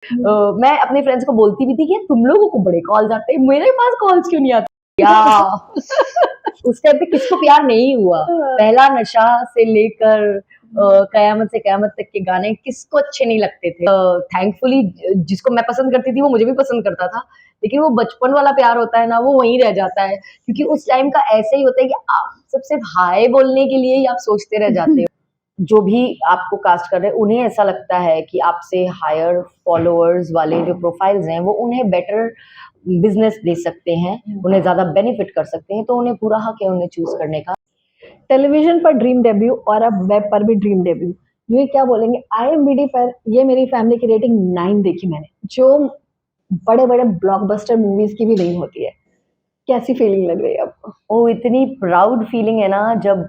मैं अपने फ्रेंड्स को बोलती भी थी कि तुम लोगों को बड़े कॉल्स आते हैं, मेरे पास कॉल्स क्यों नहीं आते या उस टाइम पे किसको प्यार नहीं हुआ। पहला नशा से लेकर कयामत से कयामत तक के गाने किसको अच्छे नहीं लगते थे। थैंकफुली जिसको मैं पसंद करती थी वो मुझे भी पसंद करता था, लेकिन वो बचपन वाला प्यार होता है ना, वो वहीं रह जाता है, क्योंकि उस टाइम का ऐसे ही होता है कि आप सब सिर्फ हाय बोलने के लिए ही आप सोचते रह जाते हो। जो भी आपको कास्ट कर रहे हैं उन्हें ऐसा लगता है कि आपसे हायर फॉलोअर्स वाले जो प्रोफाइल्स हैं वो उन्हें बेटर बिजनेस दे सकते हैं, उन्हें ज्यादा बेनिफिट कर सकते हैं, तो उन्हें पूरा हक है उन्हें चूज करने का। टेलीविजन पर ड्रीम डेब्यू और अब वेब पर भी ड्रीम डेब्यू, ये क्या बोलेंगे? IMDb पर ये मेरी फैमिली की रेटिंग 9 देखी मैंने, जो बड़े बड़े ब्लॉकबस्टर मूवीज की भी नहीं होती है। कैसी फीलिंग लग रही है आपको? वो इतनी प्राउड फीलिंग है ना जब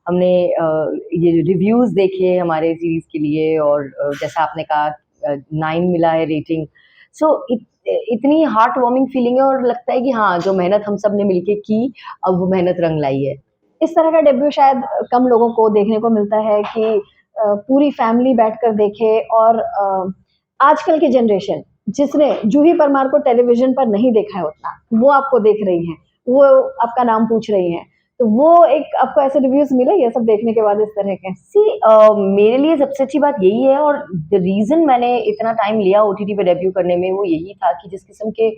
हमने ये रिव्यूज देखे हमारे सीरीज के लिए, और जैसा आपने कहा 9 मिला है रेटिंग। सो इतनी हार्ट वार्मिंग फीलिंग है, और लगता है कि हाँ, जो मेहनत हम सब ने मिलके की, अब वो मेहनत रंग लाई है। इस तरह का डेब्यू शायद कम लोगों को देखने को मिलता है कि पूरी फैमिली बैठकर देखे, और आजकल की जनरेशन जिसने जूही परमार को टेलीविजन पर नहीं देखा है उतना, वो आपको देख रही हैं, वो आपका नाम पूछ रही हैं, तो वो एक आपको ऐसे रिव्यूज मिले ये सब देखने के बाद इस तरह के? मेरे लिए सबसे अच्छी बात यही है, और द रीजन मैंने इतना टाइम लिया OTT पे डेब्यू करने में वो यही था कि जिस किस्म के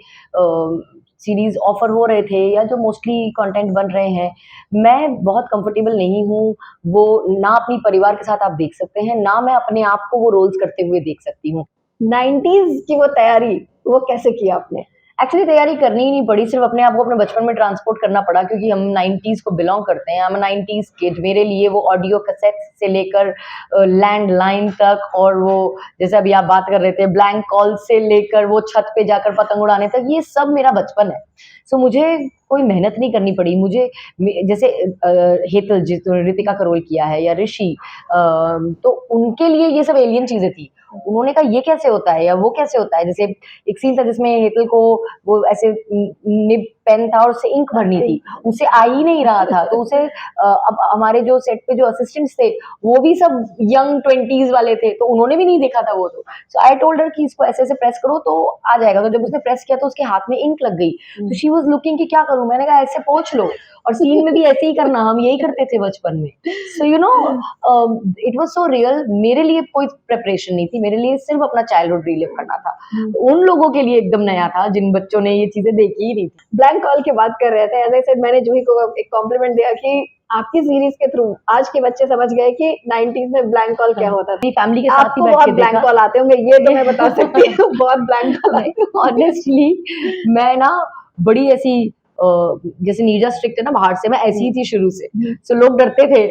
सीरीज ऑफर हो रहे थे या जो मोस्टली कंटेंट बन रहे हैं, मैं बहुत कंफर्टेबल नहीं हूँ। वो ना अपनी परिवार के साथ आप देख सकते हैं, ना मैं अपने आप को वो रोल्स करते हुए देख सकती हूँ। 90s की वो तैयारी वो कैसे की आपने? एक्चुअली तैयारी करनी ही नहीं पड़ी, सिर्फ अपने आप को अपने बचपन में ट्रांसपोर्ट करना पड़ा, क्योंकि हम 90s को बिलोंग करते हैं। हम 90s किड, मेरे लिए वो ऑडियो कैसेट से लेकर लैंडलाइन तक, और वो जैसे अभी आप बात कर रहे थे ब्लैंक कॉल से लेकर वो छत पे जाकर पतंग उड़ाने तक, ये सब मेरा बचपन है। सो मुझे कोई मेहनत नहीं करनी पड़ी। मुझे जैसे हेतल जिस ऋतिका का रोल किया है, या ऋषि, तो उनके लिए ये सब एलियन चीजें थी। उन्होंने कहा ये कैसे होता है या वो कैसे होता है। जैसे एक सीन था जिसमें हेतल को वो ऐसे निब पेन था और उससे इंक भरनी थी, उसे आ ही नहीं रहा था, तो उसे अब हमारे जो सेट पे जो असिस्टेंट्स थे वो भी सब यंग 20s वाले थे, तो उन्होंने भी नहीं देखा था वो। तो सो आई टोल्ड हर कि इसको ऐसे ऐसे प्रेस करो तो आ जाएगा। तो जब उसने प्रेस किया तो उसके हाथ में इंक लग गई, तो शी वाज लुकिंग कि क्या करूं। मैंने कहा ऐसे पोंछ लो, और सीन में भी ऐसे ही करना, हम यही करते थे बचपन में। So you know it was so real. मेरे लिए कोई प्रिपरेशन नहीं थी, मेरे लिए सिर्फ अपना चाइल्डहुड रिलीव करना था। उन लोगों के लिए एकदम नया था जिन बच्चों ने ये चीजें देखी ही नहीं थी। ब्लैंक कॉल की बात कर रहे थे, एज आई सेड, मैंने जूही को एक कॉम्प्लीमेंट दिया कि आपकी सीरीज के थ्रू आज के बच्चे समझ गए कि 90s में ब्लैंक कॉल क्या होता था। फैमिली के साथ ही आपको बैठ बहुत के ब्लैंक देखा। कॉल आते होंगे, ये तो मैं बता सकती हूँ। बहुत ब्लैंक कॉल आए। ऑनेस्टली मैं ना बड़ी ऐसी जैसे नीरजा स्ट्रिक्ट है ना बाहर से, मैं ऐसी ही थी शुरू से। सो लोग डरते थे।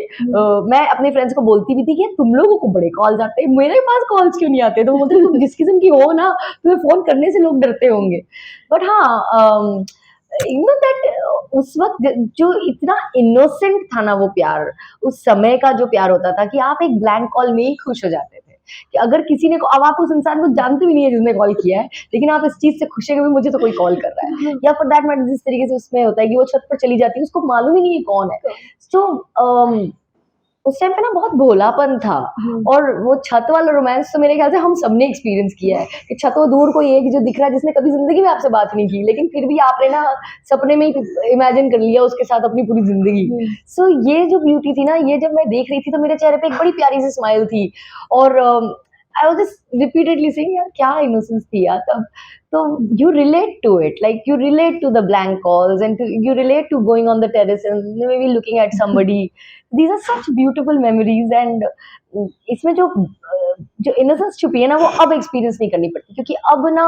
मैं अपने फ्रेंड्स को बोलती भी थी कि तुम लोगों को बड़े कॉल्स आते हैं, मेरे पास कॉल्स क्यों नहीं आते। तो बोलते तुम जिस किस्म की हो ना, तुम्हें फोन करने से लोग डरते होंगे। बट हाँ, यू नो दैट उस वक्त जो इतना इनोसेंट था ना वो प्यार, उस समय का जो प्यार होता था कि आप एक ब्लैंक कॉल में ही खुश हो जाते थे। कि अगर किसी ने, अब आप उस इंसान को जानते भी नहीं है जिसने कॉल किया है, लेकिन आप इस चीज से खुश है कि मुझे तो कोई कॉल कर रहा है। या फॉर दैट मैटर जिस तरीके से उसमें होता है कि वो छत पर चली जाती है, उसको मालूम ही नहीं है कौन है। तो उस टाइम पे ना बहुत भोलापन था, और वो छत वाला रोमांस तो मेरे ख्याल से हम सबने एक्सपीरियंस किया है कि छतों दूर कोई एक जो दिख रहा है जिसने कभी जिंदगी में आपसे बात नहीं की, लेकिन फिर भी आपने ना सपने में ही इमेजिन कर लिया उसके साथ अपनी पूरी जिंदगी। सो ये जो ब्यूटी थी ना, ये जब मैं देख रही थी तो मेरे चेहरे पे एक बड़ी प्यारी सी स्माइल थी, और I was just repeatedly saying यार क्या इनोसेंस थी यार तब। तो you relate to it, like you relate to the blank calls, and you relate to going on the terrace and maybe looking at somebody. These are such beautiful memories, and इसमें जो innocence छुपी है ना वो अब experience नहीं करनी पड़ती, क्योंकि अब ना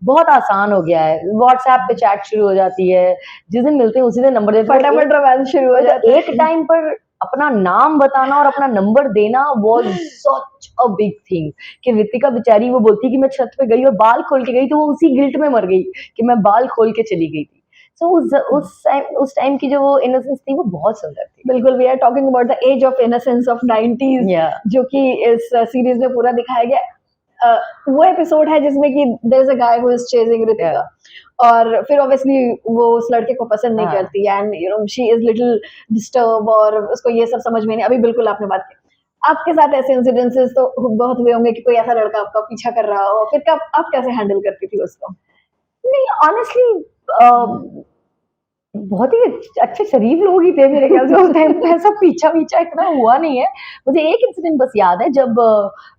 बहुत आसान हो गया है। व्हाट्सएप पे चैट शुरू हो जाती है, जिस दिन मिलते हैं उसी दिन नंबर देते हैं, फटाफट रोमांस शुरू हो जाता है। एक टाइम पर अपना नाम बताना और अपना नंबर देना was such a big thing। कि ऋतिका बेचारी वो बोलती कि मैं छत पे गई और बाल खोल के गई, तो वो उसी गिल्ट में मर गई कि मैं बाल खोल के चली गई थी। सो उस टाइम की जो वो इनोसेंस थी वो बहुत सुंदर थी। बिल्कुल, we are talking about the age of innocence of 90s, जो कि इस सीरीज में पूरा दिखाया गया। वो एपिसोड है जिसमें कि there is a guy who is chasing Ritika, और फिर ऑब्वियसली वो उस लड़के को पसंद नहीं करती, and you know she is little disturb, और उसको ये सब समझ में नहीं। अभी बिल्कुल आपने बात की, आपके साथ ऐसे इंसिडेंसेस तो बहुत हुए होंगे कि कोई ऐसा लड़का आपका पीछा कर रहा हो, फिर कब आप कैसे हैंडल करती थी उसको? नहीं, ऑनेस्टली बहुत ही अच्छे शरीफ लोग ही थे मेरे ख्याल से उस टाइम पे, ऐसा पीछा-वीछा इतना हुआ नहीं है। मुझे एक इंसिडेंट बस याद है, जब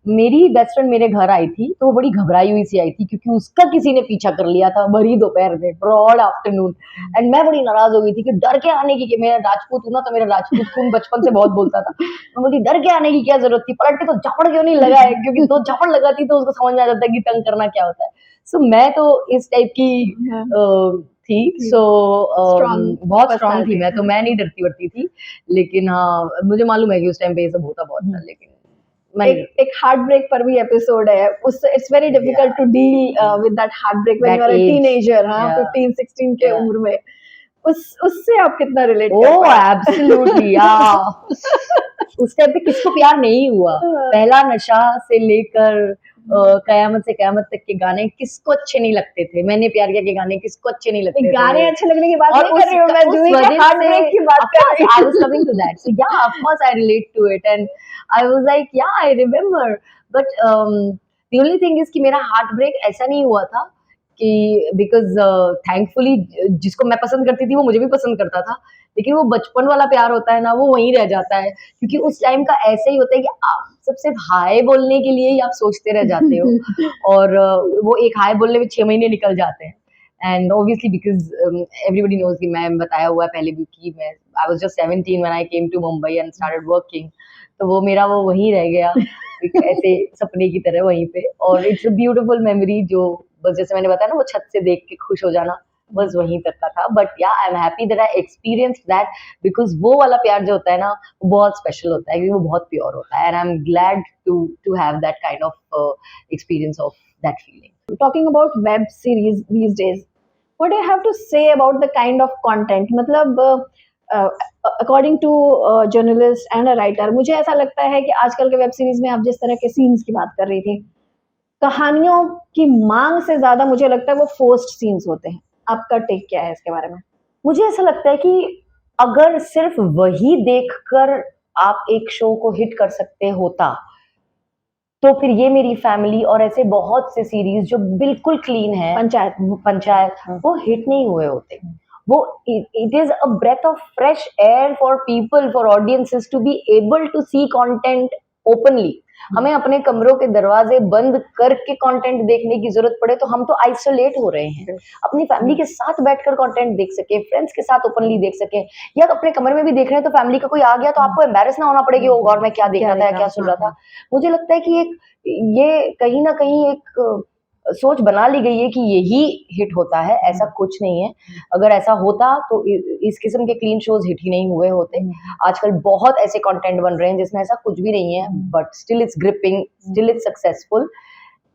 मेरी बेस्ट फ्रेंड मेरे घर आई थी, तो वो बड़ी घबराई हुई सी आई थी क्योंकि उसका किसी ने पीछा कर लिया था भरी दोपहर में, ब्रॉड आफ्टरनून। एंड मैं बड़ी नाराज़ हो गई थी कि डर के आने की, कि मैं राजपूत हूँ ना, तो मेरा राजपूत खून बचपन से बहुत बोलता था। मैं बोली डर के आने की क्या ज़रूरत थी, पलट के तो झापड़ क्यों नहीं लगाए, क्योंकि 2 झापड़ लगाती तो उसको समझ में आ जाता है कि तंग करना क्या होता है। सो मैं तो इस टाइप की हाँ, थी। सो स्ट्रॉन्ग बहुत स्ट्रांग थी पर्सनैलिटी। मैं, तो मैं नहीं डरती-वरती थी। लेकिन हाँ, मुझे मालूम है कि उस टाइम पे ये सब होता बहुत था, लेकिन मैं नहीं एक हार्ट ब्रेक पर भी एपिसोड है, उससे it's very dirty. Yeah difficult to deal with that heart break when you that are a age. Teenager, हाँ, या 15-16 के या उम्र में। उससे आप कितना रिलेट कर ओह! पाए? एब्सोल्युटली या उस टाइम पे किसको प्यार नहीं हुआ? पहला नशा से लेकर कयामत से कयामत तक के गाने किसको अच्छे नहीं लगते थे? मैंने प्यार किया के गाने किसको अच्छे नहीं लगते गाने थे? अच्छे लगने की बात और नहीं कर रही हूँ मैं, उस जूही के वजह हार्ट से ब्रेक की बात ऑफ कर कोर्स रही आई वाज़ हूँ। Coming to that. So yeah of course I relate to it, and I was like yeah I remember, but the only thing is कि मेरा हार्ट ब्रेक ऐसा नहीं हुआ था कि बिकॉज़ थैंकफुली जिसको मैं पसंद करती थी वो मुझे भी पसंद करता था। लेकिन वो बचपन वाला प्यार होता है ना, वो वहीं रह जाता है, क्योंकि उस टाइम का ऐसे ही होता है कि आप सब सिर्फ़ हाय बोलने के लिए ही आप सोचते रह जाते हो, और वो एक हाय बोलने में 6 महीने निकल जाते हैं। And obviously because everybody knows कि मैं बताया हुआ है पहले भी कि मैं I was just 17 when I came to Mumbai and started working. तो वो मेरा वो वहीं रह गया, एक ऐसे सपने की तरह वहीं पे, और इट्स अ ब्यूटीफुल मेमोरी, जो बस जैसे मैंने बताया ना, वो छत से देख के खुश हो जाना, बस वहीं तक का था। बट या I am happy that I experienced that, because वो वाला प्यार जो होता है ना, वो बहुत स्पेशल होता है, क्योंकि वो बहुत प्योर होता है, and I am glad to have that kind of experience of that feeling. Talking about web series these days, what do you have to say about the kind of content? मतलब uh, according to journalist and a writer, मुझे ऐसा लगता है कि आजकल के web series में आप जिस तरह के सीन्स की बात कर रही थी, कहानियों की मांग से ज्यादा मुझे लगता है वो फोर्स्ड सीन्स होते हैं। आपका टेक क्या है इसके बारे में? मुझे ऐसा लगता है कि अगर सिर्फ वही देखकर आप एक शो को हिट कर सकते होता, तो फिर ये मेरी फैमिली और ऐसे बहुत से सीरीज जो बिल्कुल क्लीन है, पंचायत, वो हिट नहीं हुए होते। वो it is a breath of fresh air for people, for audiences to be able to see content openly. हमें अपने कमरों के दरवाजे बंद करके कंटेंट देखने की जरूरत पड़े तो हम तो आइसोलेट हो रहे हैं। अपनी फैमिली के साथ बैठकर कंटेंट देख सके, फ्रेंड्स के साथ ओपनली देख सके, या अपने कमरे में भी देख रहे हैं तो फैमिली का कोई आ गया तो आपको एम्बेरस ना होना पड़ेगी, ओ गॉड मैं क्या देख रहा था या क्या सुन रहा था। मुझे लगता है कि एक ये कहीं ना कहीं एक सोच बना ली गई है कि यही हिट होता है, ऐसा कुछ नहीं है। अगर ऐसा होता तो इस किस्म के क्लीन शोज हिट ही नहीं हुए होते। आजकल बहुत ऐसे कंटेंट बन रहे हैं जिसमें ऐसा कुछ भी नहीं है, but still it's gripping, still it's successful.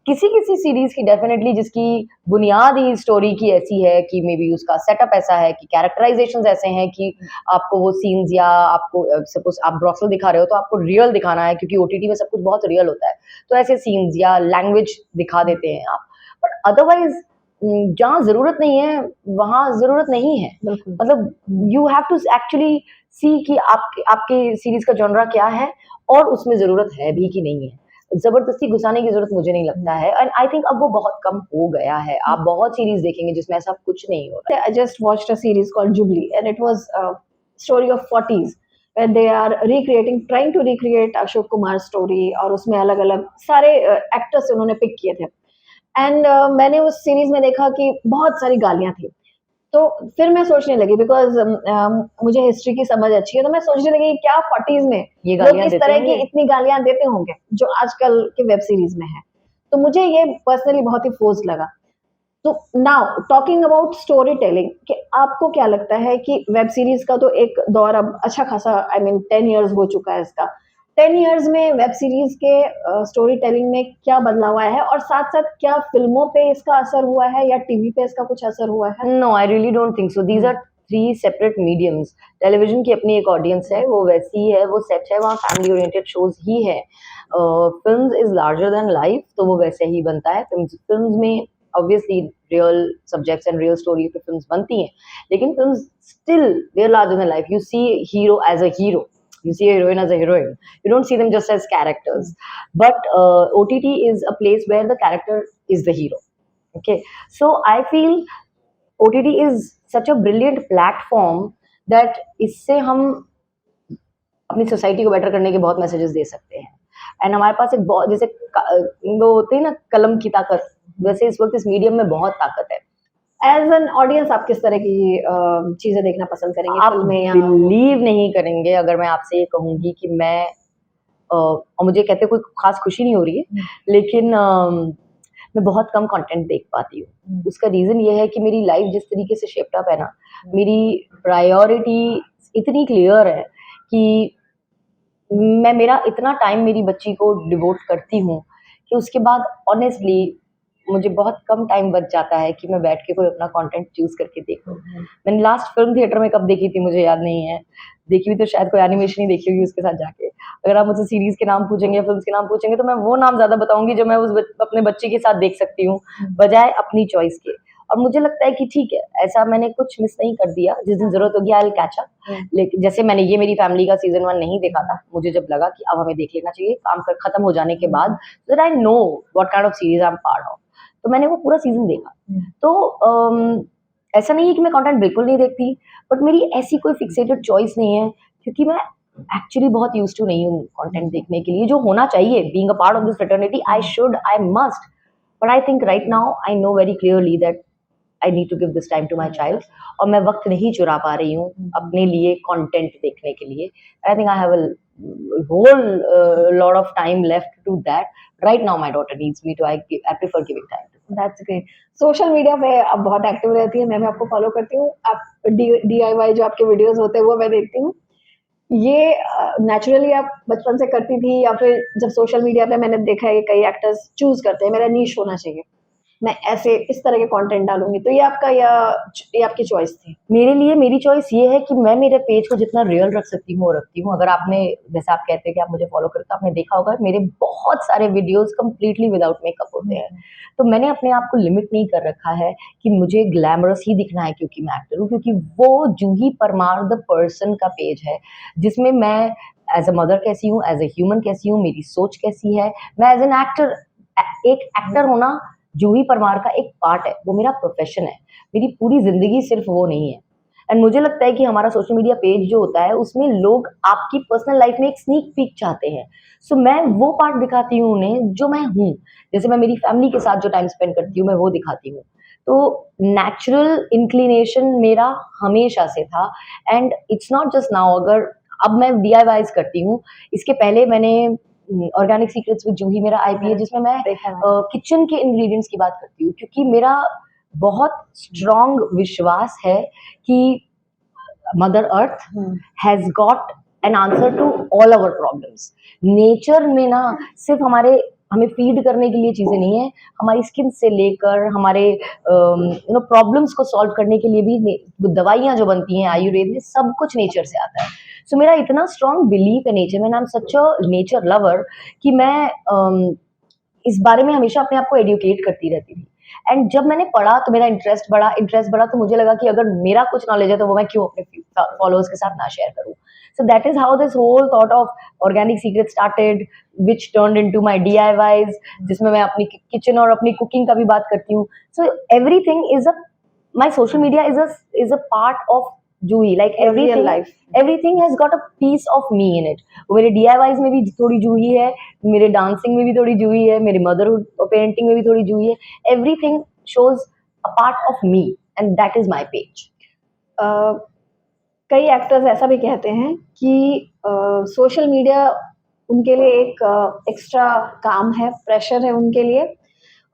किसी किसी सीरीज की डेफिनेटली जिसकी बुनियाद ही स्टोरी की ऐसी है कि मे बी उसका सेटअप ऐसा है कि कैरेक्टराइजेशंस ऐसे हैं कि आपको वो सीन्स, या आपको सपोज आप ब्रॉसल दिखा रहे हो तो आपको रियल दिखाना है, क्योंकि ओटीटी में सब कुछ बहुत रियल होता है, तो ऐसे सीन्स या लैंग्वेज दिखा देते हैं आप। बट अदरवाइज जहाँ जरूरत नहीं है वहां जरूरत नहीं है। मतलब you have to actually see कि आपके आपके सीरीज का जॉनरा क्या है, और उसमें जरूरत है भी कि नहीं है। जबरदस्ती घुसाने की जरूरत मुझे नहीं लगता है, एंड आई थिंक अब वो बहुत कम हो गया है। आप बहुत सीरीज देखेंगे जिसमें ऐसा कुछ नहीं हो रहा है। I just watched a series called Jubilee, and it was a story of 40s where they are trying to recreate Ashok Kumar's story, और उसमें अलग-अलग सारे एक्टर्स उन्होंने पिक किए थे। एंड मैंने उस सीरीज में देखा कि बहुत सारी गालियां थी। तो फिर मैं सोचने लगी, बिकॉज मुझे हिस्ट्री की समझ अच्छी है, तो मैं सोचने लगी क्या 40s में ये लोग गालियां इस देते तरह की होंगे। इतनी गालियां देते होंगे जो आजकल के वेब सीरीज में है। तो मुझे ये पर्सनली बहुत ही फोर्स लगा। तो now talking about story telling, कि आपको क्या लगता है कि वेब सीरीज का तो एक दौर अब अच्छा खासा, आई मीन 10 इयर्स हो चुका है इसका। 10 इयर्स में वेब सीरीज के स्टोरी टेलिंग में क्या बदलाव आया है, और साथ साथ क्या फिल्मों पे इसका असर हुआ है या टीवी पे इसका कुछ असर हुआ है? No, I really don't think so. These are three separate mediums. Television की अपनी एक ऑडियंस है, वो वैसी है, वो सेट है, वहाँ फैमिली ओरिएंटेड शोज ही है। Film is larger than life, तो वो वैसे ही बनता है। फिल्म में obviously real subjects and real story पे फिल्म बनती हैं, लेकिन film still they are larger than life. You see hero as a hero, You see a heroine as a heroine. You don't see them just as characters. But OTT is a place where the character is the hero. Okay, so I feel OTT is such a brilliant platform that इससे हम अपनी society को better करने के बहुत messages दे सकते हैं। And हमारे पास एक बहुत जैसे वो होते हैं ना कलम की ताकत, वैसे इस वक्त इस मीडियम में बहुत ताकत है। एज एन ऑडियंस आप किस तरह की चीजें देखना पसंद करेंगे आप फिल्में या बिलीव नहीं करेंगे अगर मैं आपसे ये कहूंगी कि मैं और मुझे कहते कोई खास खुशी नहीं हो रही है, लेकिन मैं बहुत कम कंटेंट देख पाती हूँ। उसका रीज़न ये है कि मेरी लाइफ जिस तरीके से शेप्ड अप है ना, मेरी प्रायोरिटी इतनी क्लियर है कि मैं मेरा इतना टाइम मेरी बच्ची को डिवोट करती हूँ कि उसके बाद ऑनेस्टली मुझे बहुत कम टाइम बच जाता है कि मैं बैठ के कोई अपना कंटेंट चूज करके देखूं। मैंने लास्ट फिल्म थिएटर में कब देखी थी मुझे याद नहीं है, देखी हुई तो शायद कोई एनिमेशन ही देखी होगी उसके साथ जाके। अगर आप मुझसे सीरीज के नाम पूछेंगे या फिल्म के नाम पूछेंगे तो मैं वो नाम ज्यादा बताऊंगी जो मैं अपने बच्चे के साथ देख सकती हूँ, बजाय अपनी चॉइस के। और मुझे लगता है कि ठीक है, ऐसा मैंने कुछ मिस नहीं कर दिया, जिस दिन जरूरत होगी आई विल कैच अप। लेकिन जैसे मैंने ये मेरी फैमिली का सीजन 1 नहीं देखा था, मुझे जब लगा कि अब हमें देख लेना चाहिए काम कर खत्म हो जाने के बाद, so that I know what kind of series I'm part of, तो मैंने वो पूरा सीजन देखा। तो ऐसा नहीं है कि मैं कंटेंट बिल्कुल नहीं देखती, बट मेरी ऐसी कोई फिक्सेटेड चॉइस नहीं है, क्योंकि मैं एक्चुअली बहुत यूज्ड टू नहीं हूँ कंटेंट देखने के लिए। जो होना चाहिए, being a part of this fraternity, I must, but I think right now I know very clearly that I need to give this time to my child, और मैं वक्त नहीं चुरा पा रही हूँ अपने लिए कंटेंट देखने के लिए। I think I have a whole lot of time left to that. Right now my daughter needs me to, I prefer giving time to her. That's great. Social media पे आप बहुत एक्टिव रहती है, मैं भी आपको फॉलो करती हूँ। आप DIY जो आपके वीडियोस होते हैं वो मैं देखती हूँ। ये नेचुरली आप बचपन से करती थी या फिर जब सोशल मीडिया पे मैंने देखा है कि कई एक्टर्स चूज करते हैं मेरा नीश होना चाहिए, मैं ऐसे इस तरह के कंटेंट डालूंगी, तो ये आपका या ये आपकी चॉइस थी? मेरे लिए मेरी चॉइस ये है कि मैं मेरे पेज को जितना रियल रख सकती हूँ वो रखती हूँ। अगर आपने, जैसे आप कहते हैं कि आप मुझे फॉलो करते हो, आपने देखा होगा मेरे बहुत सारे वीडियोस कंप्लीटली विदाउट मेकअप होते हैं। तो मैंने अपने आप को लिमिट नहीं कर रखा है कि मुझे ग्लैमरस ही दिखना है क्योंकि मैं एक्टर हूँ, क्योंकि वो जूही परमार द पर्सन का पेज है जिसमें मैं एज अ मदर कैसी हूँ, एज अ ह्यूमन कैसी हूँ, मेरी सोच कैसी है। मैं एज एन एक्टर, एक एक्टर होना जूही परमार का एक पार्ट है, वो मेरा प्रोफेशन है, मेरी पूरी जिंदगी सिर्फ वो नहीं है। एंड मुझे लगता है कि हमारा सोशल मीडिया पेज जो होता है उसमें लोग आपकी पर्सनल लाइफ में एक स्नीक पीक चाहते हैं। सो मैं वो पार्ट दिखाती हूँ उन्हें जो मैं हूँ। जैसे मैं मेरी फैमिली के साथ जो टाइम स्पेंड करती हूँ मैं वो दिखाती हूँ। तो नेचुरल इंक्लिनेशन मेरा हमेशा से था, and it's not just now. अगर अब मैं DIYs करती हूँ, इसके पहले मैंने ऑर्गेनिक सीक्रेट्स विद जूही मेरा IP है जिसमें मैं किचन के इंग्रेडिएंट्स की बात करती हूँ, क्योंकि मेरा बहुत स्ट्रॉन्ग विश्वास है कि mother earth has got an answer to all our problems. Nature में ना सिर्फ हमें फीड करने के लिए चीजें नहीं है, हमारी स्किन से लेकर हमारे प्रॉब्लम्स को सॉल्व करने के लिए भी दवाइयाँ जो बनती हैं आयुर्वेद में, सब कुछ नेचर से आता है। सो मेरा इतना स्ट्रॉन्ग बिलीफ है नेचर में, I am such a nature lover, कि मैं इस बारे में हमेशा अपने आप को एडुकेट करती रहती थी। एंड जब मैंने पढ़ा तो मेरा इंटरेस्ट बढ़ा, तो मुझे लगा कि अगर मेरा कुछ नॉलेज है तो वो मैं क्यों अपने फॉलोअर्स के साथ ना शेयर करूं। So that is how this whole thought of organic secret started, which turned into my DIYs, जिसमें मैं अपनी किचन और अपनी कुकिंग का भी बात करती हूँ। So everything is a, my social media is a part of Juhi, like everything has got a piece of me in it. मेरे DIYs में भी थोड़ी जूही है, मेरे डांसिंग में भी थोड़ी जूही है, मेरे मदरहुड और पेरेंटिंग में भी थोड़ी जूही है। Everything shows a part of me and that is my page. कई एक्टर्स ऐसा भी कहते हैं कि सोशल मीडिया उनके लिए एक एक्स्ट्रा काम है, प्रेशर है उनके लिए,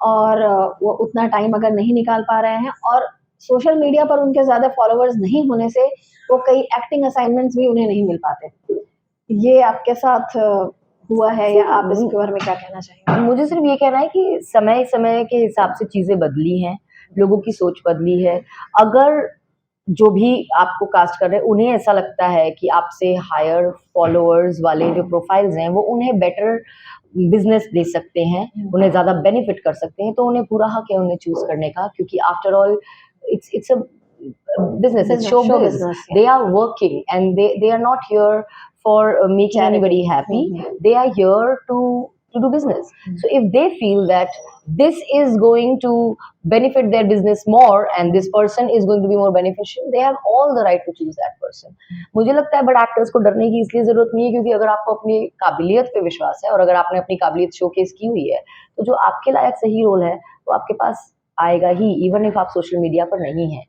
और वो उतना टाइम अगर नहीं निकाल पा रहे हैं, और सोशल मीडिया पर उनके ज़्यादा फॉलोअर्स नहीं होने से वो कई एक्टिंग असाइनमेंट्स भी उन्हें नहीं मिल पाते। ये आपके साथ हुआ है या आप इसके बारे में क्या कहना चाहेंगे? मुझे सिर्फ ये कहना है कि समय समय के हिसाब से चीजें बदली हैं, लोगों की सोच बदली है। अगर जो भी आपको कास्ट कर रहे हैं उन्हें ऐसा लगता है कि आपसे हायर फॉलोअर्स वाले जो प्रोफाइल्स हैं वो उन्हें बेटर बिजनेस दे सकते हैं, उन्हें ज्यादा बेनिफिट कर सकते हैं, तो उन्हें पूरा हक है उन्हें चूज करने का, क्योंकि after all it's a business, it's Show showbiz. business, yeah. They are working and they are not here for making Charity. anybody happy. They are here to do business. So if they feel that this is going to benefit their business more and this person is going to be more beneficial, they have all the right to choose that person. मुझे लगता है but actors को डरने की इसलिए जरूरत नहीं है क्योंकि अगर आपको अपनी काबिलियत पे विश्वास है और अगर आपने अपनी काबिलियत शोकेस की हुई है तो जो आपके लायक सही रोल है वो आपके पास आएगा ही, इवन इफ आप सोशल मीडिया पर नहीं है।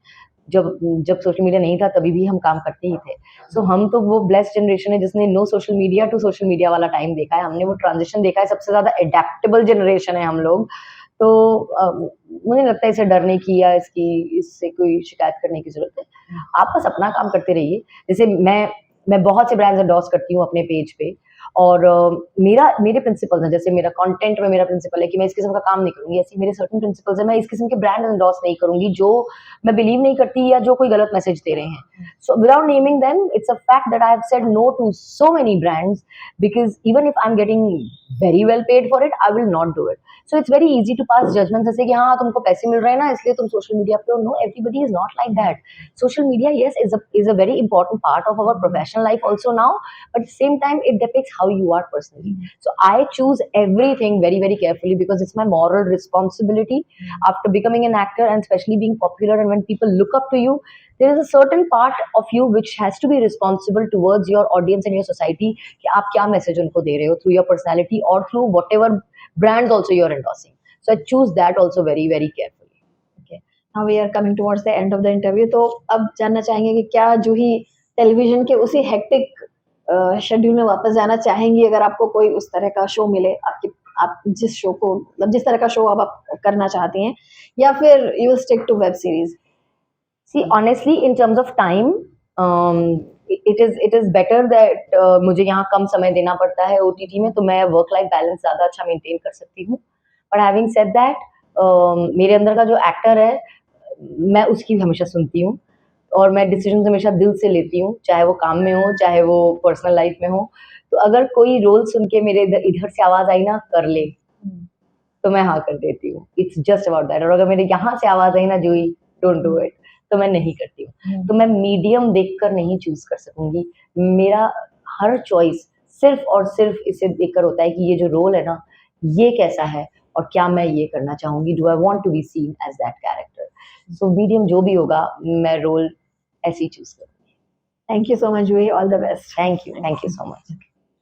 जब जब सोशल मीडिया नहीं था तभी भी हम काम करते ही थे। सो हम तो वो ब्लेस्ड जनरेशन है जिसने no social media to social media वाला टाइम देखा है, हमने वो ट्रांजिशन देखा है, सबसे ज़्यादा एडेप्टेबल जनरेशन है हम लोग। तो मुझे लगता है इसे डरने की या इससे कोई शिकायत करने की ज़रूरत है। आप बस अपना काम करते रहिए। जैसे मैं बहुत से ब्रांड्स एंडोर्स करती हूँ अपने पेज पे और मेरे प्रिंसिपल्स हैं, जैसे मेरा कंटेंट में मेरा प्रिंसिपल है कि मैं इस किस्म का काम नहीं करूँगी, ऐसे मेरे सर्टेन प्रिंसिपल्स हैं, मैं इस किस्म के ब्रांड एंडोर्स नहीं करूँगी जो मैं बिलीव नहीं करती या जो कोई गलत मैसेज दे रहे हैं। So without naming them, it's a fact that I have said no to so many brands because even if I am getting very well paid for it, I will not do it. So it's very easy to pass judgements ऐसे कि हाँ तुमको पैसे मिल रहे हैं ना इसलिए तुम सोशल मीडिया पे हो। No, everybody is not like that. Social media yes is a very important part of our professional life also now, but at the same time it depicts how you are personally. So I choose everything very very carefully because it's my moral responsibility after becoming an actor and especially being popular, and when people look up to you, there is a certain part of you which has to be responsible towards your audience and your society कि आप क्या message उनको दे रहे हो through your personality or through whatever brands also you're endorsing. So I choose that also very very carefully. Now we are coming towards the end of the interview, तो अब जानना चाहेंगे कि क्या जूही टेलीविजन के उसी हेक्टिक शेड्यूल में वापस जाना चाहेंगी अगर आपको कोई उस तरह का शो मिले, आप जिस शो को मतलब जिस तरह का शो आप करना चाहती हैं, या फिर you will stick to web series? See, honestly, in terms of time, it is better that मुझे यहाँ कम समय देना पड़ता है OTT में, तो मैं वर्क लाइफ बैलेंस ज़्यादा अच्छा मेंटेन कर सकती हूँ। But having said that, मेरे अंदर का जो एक्टर है मैं उसकी हमेशा सुनती हूँ और मैं डिसीजन हमेशा दिल से लेती हूँ, चाहे वो काम में हो चाहे वो पर्सनल लाइफ में हो। तो अगर कोई रोल सुन के मेरे इधर से आवाज़ आई ना कर ले तो मैं हाँ कर देती हूँ। It's just about that. और अगर मेरे यहाँ से आवाज़ आई ना जूही डोंट डू इट, तो मैं नहीं करती हूँ। तो मैं मीडियम देखकर नहीं चूज कर सकूंगी। मेरा हर चॉइस सिर्फ और सिर्फ इसे देखकर होता है कि ये जो रोल है ना ये कैसा है और क्या मैं ये करना चाहूंगी, do I want to be seen as that character. So medium जो भी होगा मैं रोल ऐसे ही चूज करूंगी। Thank you so much Juhi, all the best. Thank you so much.